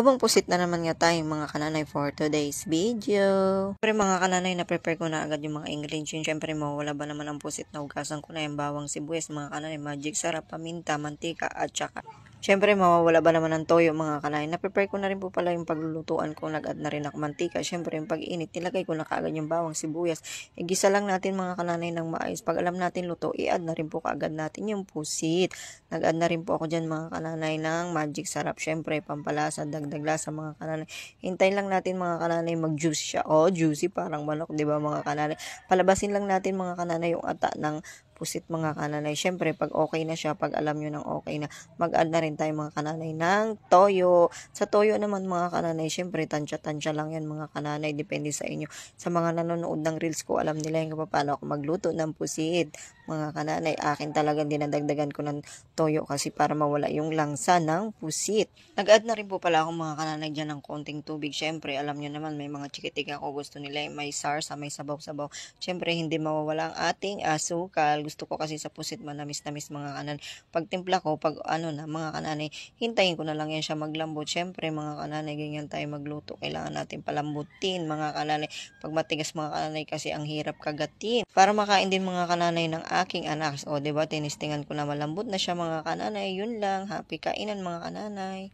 Habang pusit na naman nga tayo mga kananay for today's video. Siyempre mga kananay, na-prepare ko na agad yung mga ingredients. Siyempre mawawala ba naman ang pusit na hugasan ko na yung bawang sibuyas mga kananay, magic sarap, paminta, mantika at saka siyempre mawawala ba naman ang toyo mga kananay. Na-prepare ko na rin po pala yung paglulutuan ko. Nag-add na rin ako mantika. Siyempre yung pag-init, nilagay ko na kaagad yung bawang sibuyas. Igisa lang natin mga kananay ng maayos. Pag alam natin luto, i-add na rin po kaagad natin yung pusit. Nag-add na rin po ako dyan mga kananay ng magic sarap. Siyempre pampalasa, dagdag lasa mga kananay. Hintayin lang natin mga kananay mag-juice siya. Oh, juicy parang manok, 'di ba mga kananay? Palabasin lang natin mga kananay yung ata ng pusit mga kananay. Siyempre pag okay na siya, pag alam nyo ng okay na, mag-add na rin tayo mga kananay ng toyo. Sa toyo naman mga kananay, siyempre tansya-tansya lang yan mga kananay. Depende sa inyo. Sa mga nanonood ng reels ko, alam nila yung paano ako magluto ng pusit. Mga kananay, akin talagang dinadagdagan ko ng toyo kasi para mawala yung langsa ng pusit. Nag-add na rin po pala ako mga kananay dyan ng konting tubig. Siyempre, alam nyo naman, may mga chikitig ako gusto nila may sarsa, may sabaw-sabaw. Siyempre, hindi mawawala ang ating asukal. Gusto ko kasi sa pusit manamis-namis mga kananay. Pag timpla ko, pag ano na mga kananay, hintayin ko na lang yan siya maglambot. Siyempre, mga kananay, ganyan tayo magluto. Kailangan natin palambutin mga kananay. Pag matigas mga kananay kasi ang hirap kagatin. Para makain din mga kananay ng aking anak. O, diba, tinistingan ko na malambot na siya mga kananay. Yun lang. Happy kainan mga kananay.